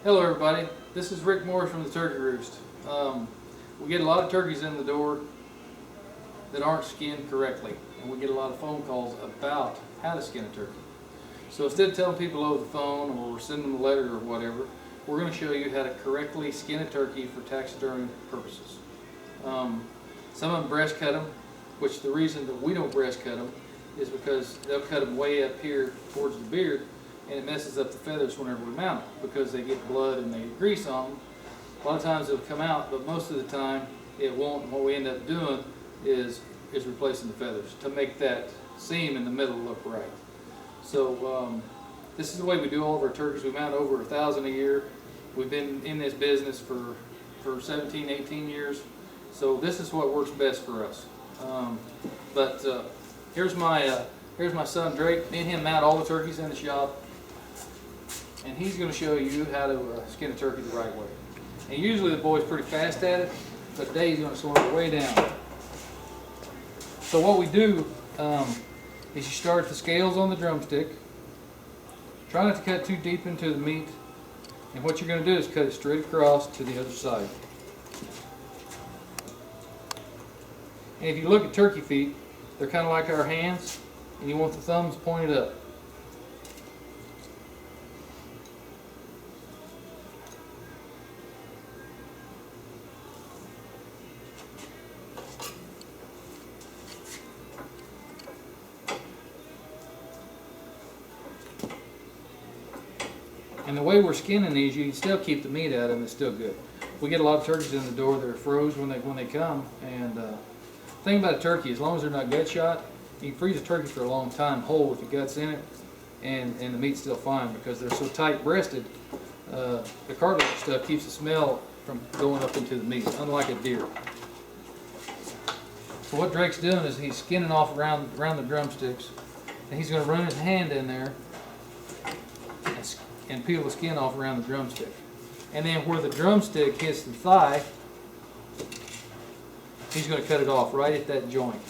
Hello everybody, this is Rick Morris from the Turkey Roost. We get a lot of turkeys in the door that aren't skinned correctly, and we get a lot of phone calls about how to skin a turkey. So instead of telling people over the phone or sending them a letter or whatever, we're going to show you how to correctly skin a turkey for taxidermy purposes. Some of them breast cut them, which the reason that we don't breast cut them is because they'll cut them way up here towards the beard, and it messes up the feathers whenever we mount them because they get blood and they get grease on them. A lot of times it'll come out, but most of the time it won't. And what we end up doing is replacing the feathers to make that seam in the middle look right. So this is the way we do all of our turkeys. We mount over 1,000 a year. We've been in this business for 17, 18 years. So this is what works best for us. Here's my son Drake. Me and him mount all the turkeys in the shop, and he's going to show you how to skin a turkey the right way. And usually the boy's pretty fast at it, but Dave's going to slow it way down. So what we do is you start at the scales on the drumstick. Try not to cut too deep into the meat, and what you're going to do is cut it straight across to the other side. And if you look at turkey feet, they're kind of like our hands, and you want the thumbs pointed up. And the way we're skinning these, you can still keep the meat out of them. It's still good. We get a lot of turkeys in the door that are froze when they come. And the thing about a turkey, as long as they're not gut shot, you can freeze a turkey for a long time whole with the guts in it, and the meat's still fine because they're so tight breasted. The cartilage stuff keeps the smell from going up into the meat, unlike a deer. So what Drake's doing is he's skinning off around the drumsticks, and he's going to run his hand in there and peel the skin off around the drumstick. And then where the drumstick hits the thigh, he's going to cut it off right at that joint.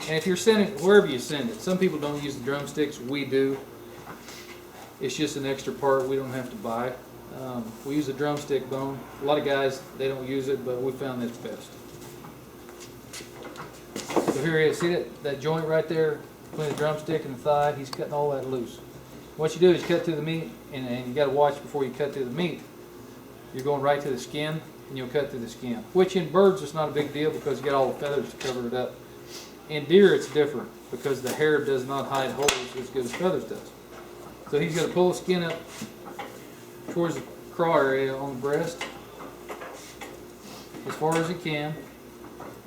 And if you're sending it, wherever you send it, some people don't use the drumsticks, we do. It's just an extra part we don't have to buy. We use a drumstick bone. A lot of guys, they don't use it, but we found this best. So here he is, see that joint right there between the drumstick and the thigh? He's cutting all that loose. What you do is cut through the meat, and you got to watch before you cut through the meat. You're going right to the skin, and you'll cut through the skin. Which in birds it's not a big deal because you got all the feathers to cover it up. In deer it's different because the hair does not hide holes as good as feathers does. So he's going to pull the skin up towards the craw area on the breast as far as he can.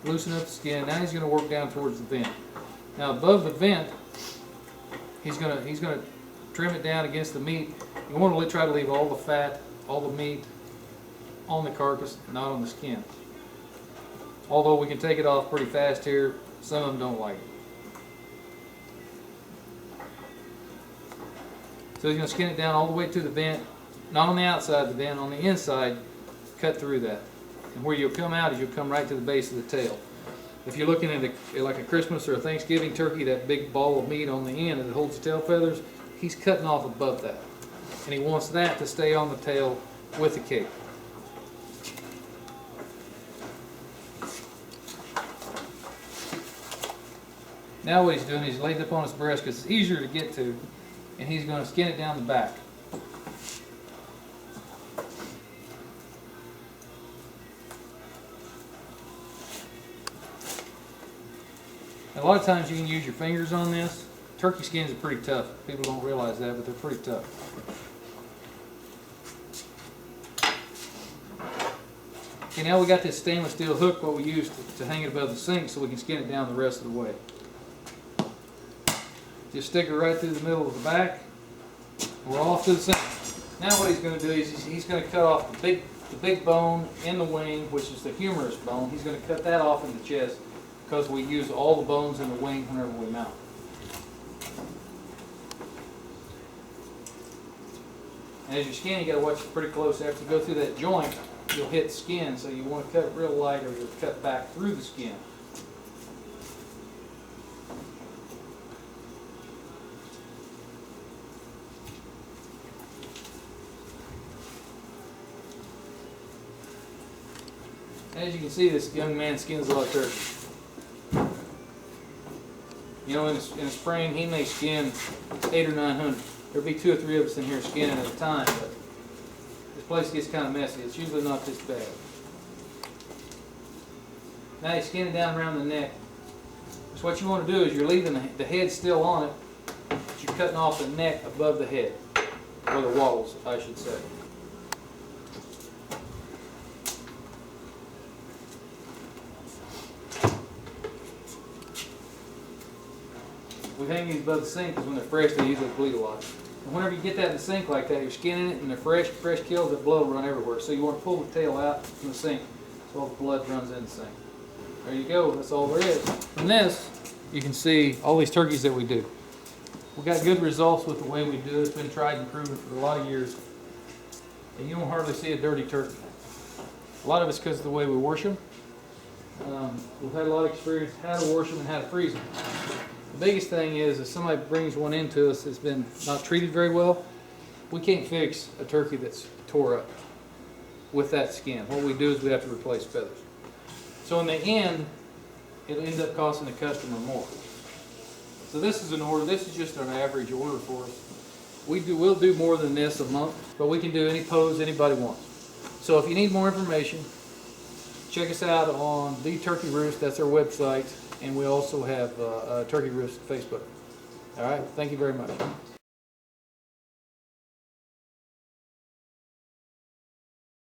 Loosen up the skin. Now he's going to work down towards the vent. Now above the vent, he's going to trim it down against the meat. You want to try to leave all the fat, all the meat on the carcass, not on the skin. Although we can take it off pretty fast here, some of them don't like it. So he's going to skin it down all the way to the vent, not on the outside of the vent, on the inside, cut through that. And where you'll come out is you'll come right to the base of the tail. If you're looking at like a Christmas or a Thanksgiving turkey, that big ball of meat on the end that holds the tail feathers, he's cutting off above that. And he wants that to stay on the tail with the cape. Now what he's doing is he's laying it up on his breast because it's easier to get to, and he's going to skin it down the back. A lot of times you can use your fingers on this. Turkey skins are pretty tough. People don't realize that, but they're pretty tough. Okay, now we got this stainless steel hook, what we use to hang it above the sink so we can skin it down the rest of the way. Just stick it right through the middle of the back. We're off to the sink. Now what he's going to do is he's going to cut off the big bone in the wing, which is the humerus bone. He's going to cut that off in the chest because we use all the bones in the wing whenever we mount. And as you skin, you got to watch it pretty close. After you go through that joint, you'll hit skin, so you want to cut it real light or you'll cut back through the skin. As you can see, this young man skins a lot of turkey. You know, in the spring, he may skin 800 or 900. There'll be 2 or 3 of us in here skinning at a time, but this place gets kind of messy. It's usually not this bad. Now you skin it down around the neck. So what you want to do is you're leaving the head still on it, but you're cutting off the neck above the head, or the wattles, I should say. We hang these above the sink because when they're fresh, they usually bleed a lot. And whenever you get that in the sink like that, you're skinning it and they're fresh kills, that blood will run everywhere. So you want to pull the tail out from the sink so all the blood runs in the sink. There you go, that's all there is. From this, you can see all these turkeys that we do. We got good results with the way we do it. It's been tried and proven for a lot of years. And you don't hardly see a dirty turkey. A lot of it's because of the way we wash them. We've had a lot of experience how to wash them and how to freeze them. The biggest thing is if somebody brings one into us that's been not treated very well, we can't fix a turkey that's tore up with that skin. What we do is we have to replace feathers. So in the end, it'll end up costing the customer more. So this is an order. This is just an average order for us. We'll do more than this a month, but we can do any pose anybody wants. So if you need more information, check us out on the Turkey Roost. That's our website, and we also have Turkey Roost Facebook. All right. Thank you very much.